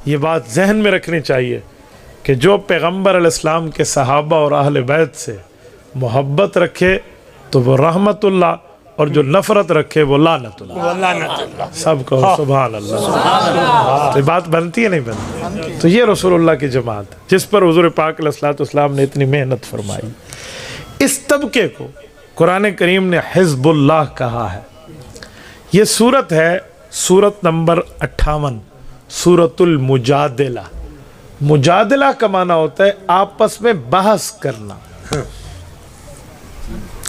یہ بات ذہن میں رکھنی چاہیے کہ جو پیغمبر علیہ السلام کے صحابہ اور اہل بیت سے محبت رکھے تو وہ رحمت اللہ، اور جو نفرت رکھے وہ لعنت اللہ۔ سب کہو سبحان اللہ۔ تو یہ بات بنتی ہے نہیں بنتی؟ تو یہ رسول اللہ کی جماعت ہے جس پر حضور پاک علیہ الصلوۃ والسلام نے اتنی محنت فرمائی۔ اس طبقے کو قرآن کریم نے حزب اللہ کہا ہے۔ یہ سورت ہے سورت نمبر 58، سورت المجادلہ۔ مجادلہ کا معنی ہوتا ہے آپس میں بحث کرنا،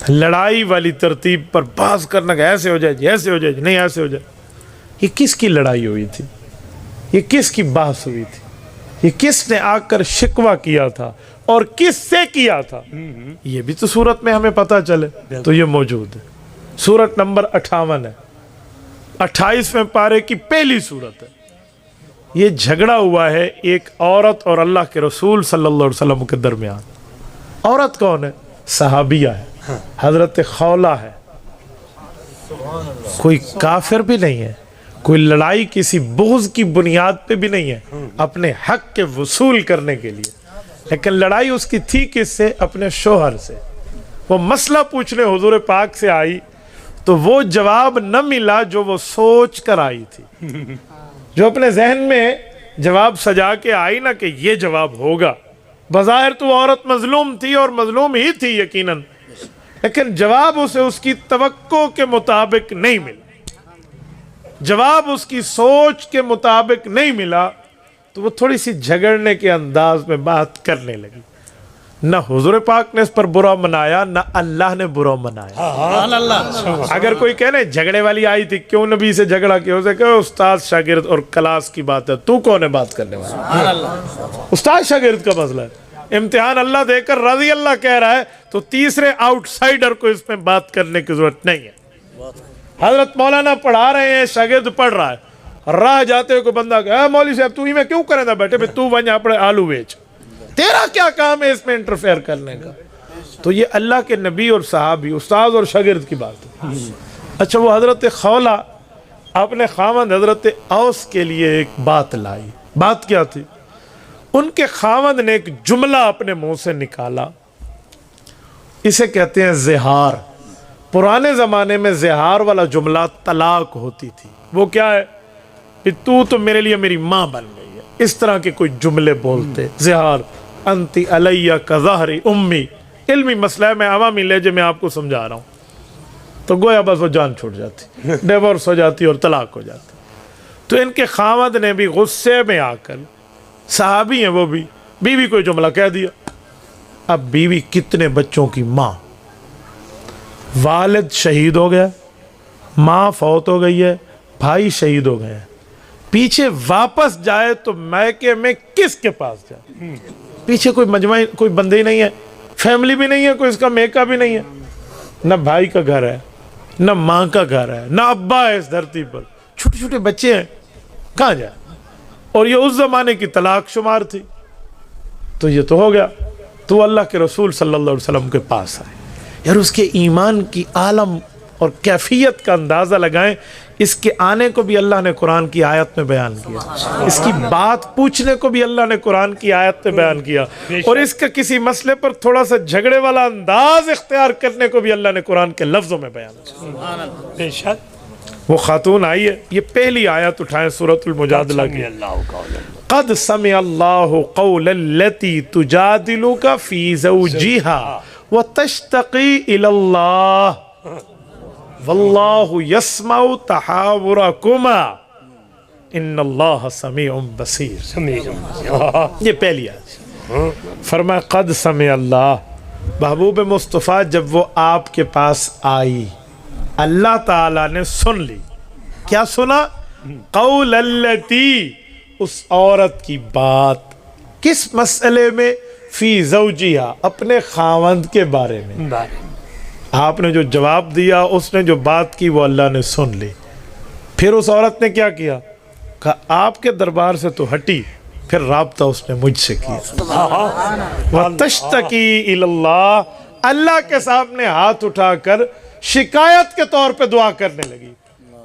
لڑائی والی ترتیب پر بحث کرنا کہ ایسے ہو جائے جی، ایسے ہو جائے جی، نہیں ایسے ہو جائے۔ یہ کس کی لڑائی ہوئی تھی؟ یہ کس کی بحث ہوئی تھی؟ یہ کس نے آ کر شکوہ کیا تھا اور کس سے کیا تھا؟ یہ بھی تو سورت میں ہمیں پتہ چلے تو یہ موجود ہے۔ سورت نمبر 58 ہے، 28ویں پارے کی پہلی سورت ہے۔ یہ جھگڑا ہوا ہے ایک عورت اور اللہ کے رسول صلی اللہ علیہ وسلم کے درمیان۔ عورت کون ہے؟ صحابیہ ہے، حضرت خولہ ہے۔ کوئی کافر بھی نہیں ہے، کوئی لڑائی کسی بغض کی بنیاد پہ بھی نہیں ہے، اپنے حق کے وصول کرنے کے لیے۔ لیکن لڑائی اس کی تھی کس سے؟ اپنے شوہر سے۔ وہ مسئلہ پوچھنے حضور پاک سے آئی تو وہ جواب نہ ملا جو وہ سوچ کر آئی تھی، جو اپنے ذہن میں جواب سجا کے آئی نا کہ یہ جواب ہوگا۔ بظاہر تو عورت مظلوم تھی اور مظلوم ہی تھی یقیناً، لیکن جواب اسے اس کی توقع کے مطابق نہیں ملا، جواب اس کی سوچ کے مطابق نہیں ملا، تو وہ تھوڑی سی جھگڑنے کے انداز میں بات کرنے لگی۔ نہ حضور پاک نے اس پر برا منایا، نہ اللہ نے برا منایا۔ اگر کوئی کہنے جھگڑے والی آئی تھی، کیوں نبی سے جھگڑا کیا؟ اسے کہو استاد شاگرد اور کلاس کی بات ہے، تو کون ہے بات کرنے والا؟ استاد شاگرد کا مسئلہ ہے، امتحان اللہ دے کر رضی اللہ کہہ رہا ہے تو تیسرے آؤٹ سائڈر کو اس میں بات کرنے کی ضرورت نہیں ہے۔ حضرت مولانا پڑھا رہے ہیں، شاگرد پڑھ رہا ہے، راہ جاتے ہوئے کوئی بندہ کہا مولوی صاحب تو ہی میں کیوں کریں تھا بیٹھے میں، تو ونجا اپنے آلو بیچ، تیرا کیا کام ہے اس میں انٹرفیئر کرنے کا؟ تو یہ اللہ کے نبی اور صحابی، استاد اور شاگرد کی بات ہے۔ اچھا، وہ حضرت خولہ اپنے خاوند حضرت اوس کے لیے ایک بات لائی۔ بات کیا تھی؟ ان کے خاوند نے ایک جملہ اپنے منہ سے نکالا، اسے کہتے ہیں زہار۔ پرانے زمانے میں زہار والا جملہ طلاق ہوتی تھی۔ وہ کیا ہے کہ تو میرے لیے میری ماں بن گئی ہے، اس طرح کے کوئی جملے بولتے۔ زہار، انتی علیہ کظہر امی، علمی مسئلہ ہے، میں عوامی لہجے میں آپ کو سمجھا رہا ہوں۔ تو گویا بس وہ جان چھوٹ جاتی، ڈیورس ہو جاتی اور طلاق ہو جاتی۔ تو ان کے خاوند نے بھی غصے میں آ کر، صحابی ہیں وہ بھی، بیوی کوئی جملہ کہہ دیا۔ اب بیوی کتنے بچوں کی ماں، والد شہید ہو گیا، ماں فوت ہو گئی ہے، بھائی شہید ہو گئے ہیں، پیچھے واپس جائے تو میکے میں کس کے پاس جائے؟ پیچھے کوئی مجمع، کوئی بندے ہی نہیں ہے، فیملی بھی نہیں ہے، کوئی اس کا میکا بھی نہیں ہے، نہ بھائی کا گھر ہے، نہ ماں کا گھر ہے، نہ ابا ہے اس دھرتی پر، چھوٹے چھوٹے بچے ہیں، کہاں جائے؟ اور یہ اس زمانے کی طلاق شمار تھی۔ تو یہ تو ہو گیا، تو اللہ کے رسول صلی اللہ علیہ وسلم کے پاس آئے۔ یار اس کے ایمان کی عالم اور کیفیت کا اندازہ لگائیں، اس کے آنے کو بھی اللہ نے قرآن کی آیت میں بیان کیا، اس کی بات پوچھنے کو بھی اللہ نے قرآن کی آیت میں بیان کیا، اور اس کا کسی مسئلے پر تھوڑا سا جھگڑے والا انداز اختیار کرنے کو بھی اللہ نے قرآن کے لفظوں میں بیان کیا۔ بے شک وہ خاتون آئی ہے، یہ پہلی آیت اٹھائیں سورۃ المجادلہ کی۔ قد سمع اللہ قول التی تجادلک فی زوجہا وتشتقی الی اللہ واللہ یسمع تحاورکما ان اللہ سمیع بصیر۔ یہ پہلی آیت، فرمایا قد سمع اللہ، محبوب مصطفیٰ جب وہ آپ کے پاس آئی اللہ تعالیٰ نے سن لی۔ کیا سنا؟ قول التی، اس عورت کی بات، کس مسئلے میں؟ فی زوجہا، اپنے خاوند کے بارے میں۔ آپ نے جو جواب دیا، اس نے جو بات کی، وہ اللہ نے سن لی۔ پھر اس عورت نے کیا کیا؟ کہا آپ کے دربار سے تو ہٹی، پھر رابطہ اس نے مجھ سے کیا۔ وَتَشْتَكِي إِلَى اللَّهِ، اللہ کے سامنے ہاتھ اٹھا کر شکایت کے طور پہ دعا کرنے لگی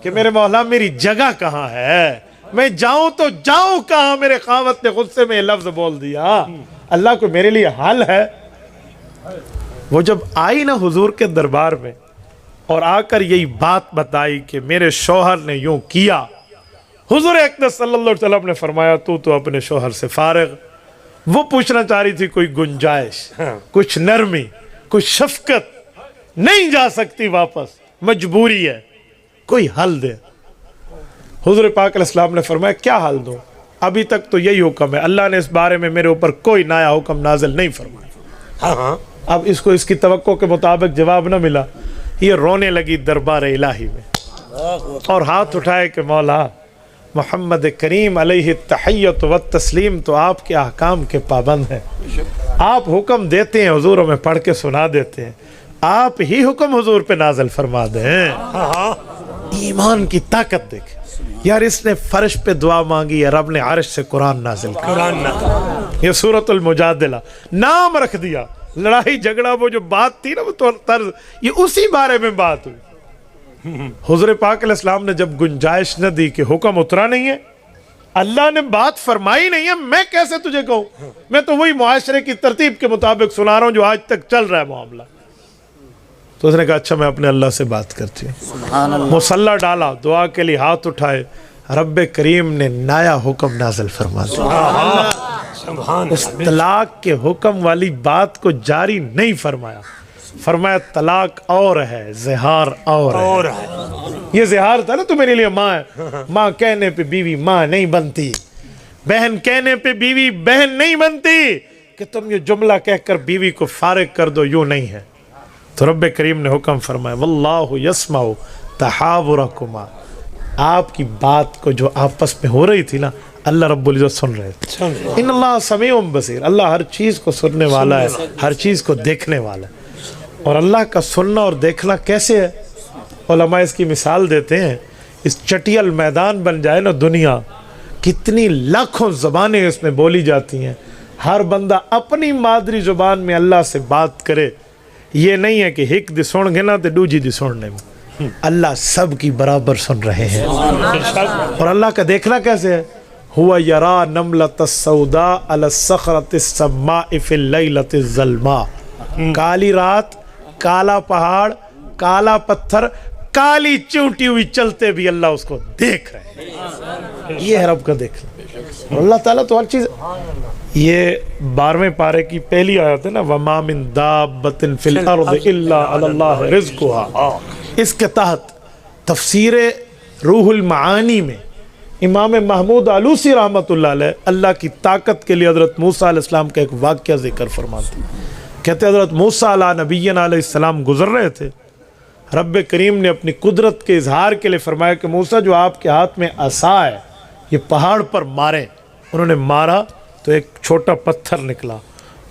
کہ میرے مولا میری جگہ کہاں ہے، میں جاؤں تو جاؤں کہاں، میرے خاوند نے غصے میں یہ لفظ بول دیا، اللہ کو میرے لیے حال ہے۔ وہ جب آئی نا حضور کے دربار میں اور آ کر یہی بات بتائی کہ میرے شوہر نے یوں کیا، حضور اقدس صلی اللہ علیہ وسلم نے فرمایا تو اپنے شوہر سے فارغ۔ وہ پوچھنا چاہ رہی تھی کوئی گنجائش، کچھ نرمی، کچھ شفقت، نہیں جا سکتی واپس، مجبوری ہے، کوئی حل دے۔ حضور پاک علیہ السلام نے فرمایا کیا حل دوں، ابھی تک تو یہی حکم ہے، اللہ نے اس بارے میں میرے اوپر کوئی نیا حکم نازل نہیں فرمایا۔ اب اس کو اس کی توقع کے مطابق جواب نہ ملا، یہ رونے لگی دربار الہی میں اور ہاتھ اٹھائے کہ مولا محمد کریم علیہ التحیت والتسلیم تو آپ کے احکام کے پابند ہیں، آپ حکم دیتے ہیں، حضور ہمیں پڑھ کے سنا دیتے ہیں، آپ ہی حکم حضور پہ نازل فرما دیں۔ ایمان کی طاقت دیکھ یار، اس نے فرش پہ دعا مانگی ہے، رب نے عرش سے قرآن نازل کیا۔ یہ سورۃ المجادلہ نام رکھ دیا، لڑائی جھگڑا وہ جو بات تھی نا وہ طرز، یہ اسی بارے میں بات ہوئی۔ حضور پاک علیہ السلام نے جب گنجائش نہ دی کہ حکم اترا نہیں ہے، اللہ نے بات فرمائی نہیں ہے، میں کیسے تجھے کہوں، میں تو وہی معاشرے کی ترتیب کے مطابق سنا رہا ہوں جو آج تک چل رہا ہے معاملہ۔ تو اس نے کہا اچھا میں اپنے اللہ سے بات کرتی ہوں۔ مصلی ڈالا، دعا کے لیے ہاتھ اٹھائے، رب کریم نے نیا حکم نازل فرما دیا۔ اس طلاق کے حکم والی بات کو جاری نہیں فرمایا، فرمایا طلاق اور ہے، زہار اور ہے۔ یہ زہار تھا نا تو میرے لیے ماں ہے، ماں کہنے پہ بیوی ماں نہیں بنتی، بہن کہنے پہ بیوی بہن نہیں بنتی، کہ تم یہ جملہ کہہ کر بیوی کو فارغ کر دو، یوں نہیں ہے۔ تو رب کریم نے حکم فرمایا واللہ یسمع تحاورکما، آپ کی بات کو جو آپس میں ہو رہی تھی نا اللہ رب العزت سن رہے تھے۔ ان اللہ سمیع بصیر، اللہ ہر چیز کو سننے والا ہے، ہر چیز کو دیکھنے والا ہے۔ اور اللہ کا سننا اور دیکھنا کیسے ہے، علماء اس کی مثال دیتے ہیں، اس چٹیل میدان بن جائے نا دنیا، کتنی لاکھوں زبانیں اس میں بولی جاتی ہیں، ہر بندہ اپنی مادری زبان میں اللہ سے بات کرے، یہ نہیں ہے کہ ہک دی سن گے نا تے دوجی دی سننے میں، اللہ سب کی برابر سن رہے ہیں۔ اور اللہ کا دیکھنا کیسے ہے، ہوا یرا نملۃ السوداء علی الصخرۃ السماء فی اللیلۃ الظلماء، کالی رات، کالا پہاڑ، کالا پتھر، کالی چونٹی ہوئی چلتے بھی اللہ اس کو دیکھ رہے ہیں۔ یہ ہے رب کا دیکھنا، اور اللہ تعالیٰ تو ہر چیز۔ یہ 12ویں پارے کی پہلی آیت ہے نا، وَمَا مِن دَابَّةٍ فِي الْأَرْضِ إِلَّا عَلَى اللَّهِ رِزْقُهَا۔ اس کے تحت تفسیر روح المعانی میں امام محمود آلوسی رحمۃ اللہ علیہ اللہ کی طاقت کے لیے حضرت موسیٰ علیہ السلام کا ایک واقعہ ذکر فرماتے ہیں۔ کہتے ہیں حضرت موسیٰ علیہ نبینا علیہ السلام گزر رہے تھے، رب کریم نے اپنی قدرت کے اظہار کے لیے فرمایا کہ موسیٰ جو آپ کے ہاتھ میں عصا ہے یہ پہاڑ پر ماریں۔ انہوں نے مارا تو ایک چھوٹا پتھر نکلا،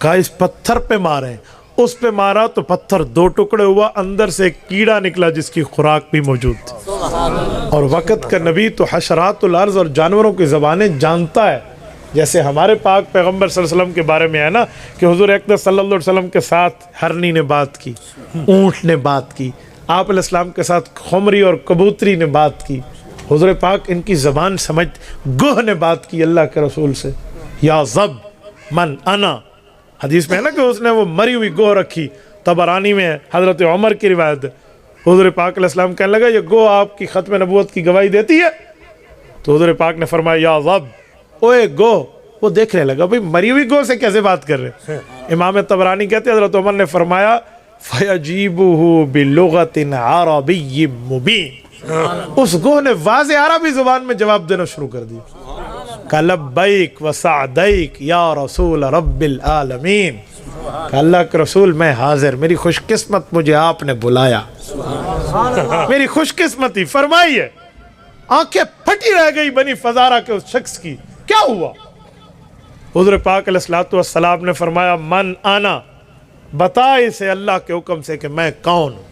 کہا اس پتھر پہ ماریں، اس پہ مارا تو پتھر 2 ٹکڑے ہوا، اندر سے ایک کیڑا نکلا جس کی خوراک بھی موجود تھی۔ اور وقت کا نبی تو حشرات الارض اور جانوروں کی زبانیں جانتا ہے، جیسے ہمارے پاک پیغمبر صلی اللہ علیہ وسلم کے بارے میں ہے نا کہ حضور اقدس صلی اللہ علیہ وسلم کے ساتھ ہرنی نے بات کی، اونٹ نے بات کی، آپ علیہ السلام کے ساتھ خمری اور کبوتری نے بات کی، حضور پاک ان کی زبان سمجھ، گوہ نے بات کی اللہ کے رسول سے، یا ضب من انا، حدیث میں ہے نا کہ اس نے وہ مری ہوئی گوہ رکھی، طبرانی میں ہے، حضرت عمر کی روایت ہے، حضور پاک علیہ السلام کہنے لگا یہ گوہ آپ کی ختم نبوت کی گواہی دیتی ہے؟ تو حضور پاک نے فرمایا یا ضب، اوے گوہ، وہ دیکھنے لگا بھئی مری ہوئی گوہ سے کیسے بات کر رہے ہیں؟ امام طبرانی کہتے ہیں حضرت عمر نے فرمایا فَيَجِيبُهُ بِلُغَةٍ عَرَبِيٍّ مُبِينٍ، اس گوہ نے واضح عربی زبان میں جواب دینا شروع کر دیا، کہ لبیک وسعدیک یا رسول رب العالمین، کہ اللہ کے رسول میں حاضر، میری خوش قسمت مجھے آپ نے بلایا، میری خوش قسمتی فرمائیے۔ آنکھیں پھٹی رہ گئی بنی فزارہ کے اس شخص کی، کیا ہوا؟ حضور پاک علیہ السلام نے فرمایا من آنا، بتا اسے اللہ کے حکم سے کہ میں کون ہوں۔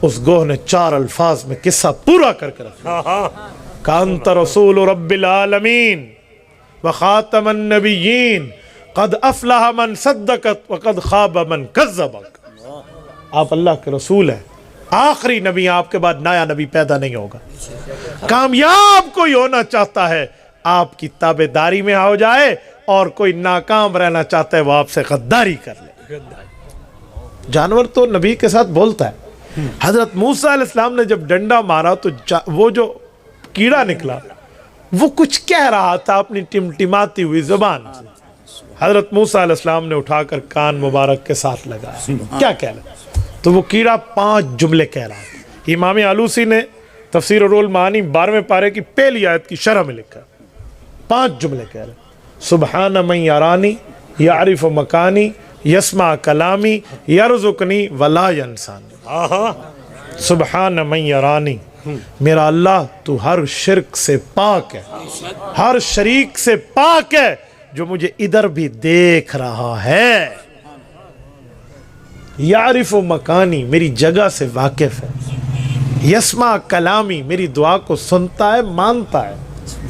اس گوہ نے 4 الفاظ میں قصہ پورا کر کر رکھا، کہ انت رسول رب العالمین وخاتم النبیین قد افلح من صدقت وقد خاب من کذبک، آپ اللہ کے رسول ہیں، آخری نبی آپ کے بعد نیا نبی پیدا نہیں ہوگا. کامیاب کوئی ہونا چاہتا ہے آپ کی تابعداری میں ہو جائے، اور کوئی ناکام رہنا چاہتا ہے وہ آپ سے غداری کر لے. جانور تو نبی کے ساتھ بولتا ہے. حضرت موسیٰ علیہ السلام نے جب ڈنڈا مارا تو وہ جو کیڑا نکلا وہ کچھ کہہ رہا تھا اپنی ٹمٹماتی ہوئی زبان سے. حضرت موسیٰ علیہ السلام نے اٹھا کر کان مبارک کے ساتھ لگایا. کیا کہہ رہا؟ تو وہ کیڑا 5 جملے کہہ رہا تھا. امام علوسی نے تفسیر رول معانی 12ویں پارے کی پہلی آیت کی شرح میں لکھا 5 جملے کہہ رہے. سبحان من یرانی یعرف مکانی یسمع کلامی یرزقنی ولا ینسانی. سبحان من یرانی، میرا اللہ تو ہر شرک سے پاک ہے، ہر شریک سے پاک ہے، جو مجھے ادھر بھی دیکھ رہا ہے. یعرف مکانی، میری جگہ سے واقف ہے. یسمع کلامی، میری دعا کو سنتا ہے، مانتا ہے،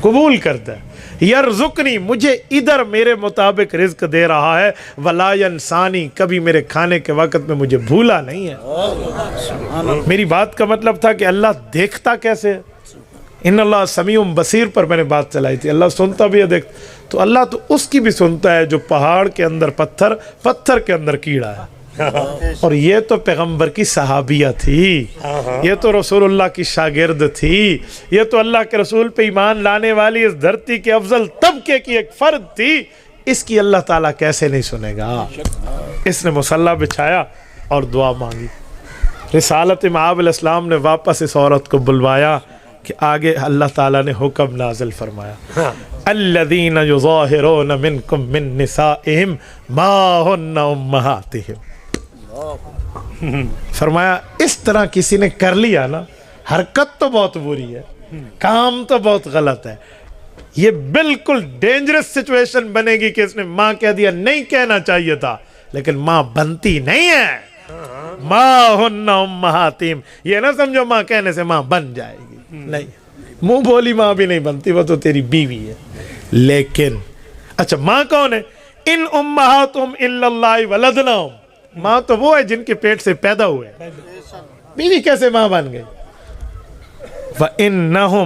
قبول کرتا ہے. یرزقنی، مجھے ادھر میرے مطابق رزق دے رہا ہے. ولا ینسانی، کبھی میرے کھانے کے وقت میں مجھے بھولا نہیں ہے. میری بات کا مطلب تھا کہ اللہ دیکھتا کیسے ہے. ان اللہ سمیع بصیر پر میں نے بات چلائی تھی. اللہ سنتا بھی ہے، دیکھتا. تو اللہ تو اس کی بھی سنتا ہے جو پہاڑ کے اندر پتھر، پتھر کے اندر کیڑا ہے. اور یہ تو پیغمبر کی صحابیہ تھی، یہ تو رسول اللہ کی شاگرد تھی، یہ تو اللہ کے رسول پہ ایمان لانے والی اس دھرتی کے افضل طبقے کی ایک فرد تھی. اس کی اللہ تعالیٰ کیسے نہیں سنے گا؟ اس نے مصلی بچھایا اور دعا مانگی. رسالت مآب علیہ السلام نے واپس اس عورت کو بلوایا کہ آگے اللہ تعالیٰ نے حکم نازل فرمایا الذین یظاہرون منکم من نسائہم ما ہن امہاتہم. فرمایا اس طرح کسی نے کر لیا نا، حرکت تو بہت بری ہے، کام تو بہت غلط ہے، یہ بالکل ڈینجرس سچویشن بنے گی کہ اس نے ماں کہہ دیا. نہیں کہنا چاہیے تھا لیکن ماں بنتی نہیں ہے. ماں ہن امہاتہم، یہ نہ سمجھو ماں کہنے سے ماں بن جائے گی، نہیں، منہ بولی ماں بھی نہیں بنتی، وہ تو تیری بیوی ہے. لیکن اچھا ماں کون ہے؟ ان امہاتہم الا اللہ ولدناہم، ماں تو وہ ہے جن کے پیٹ سے پیدا ہوئے. بیوی کیسے ماں بن گئی؟ وَإِنَّهُمْ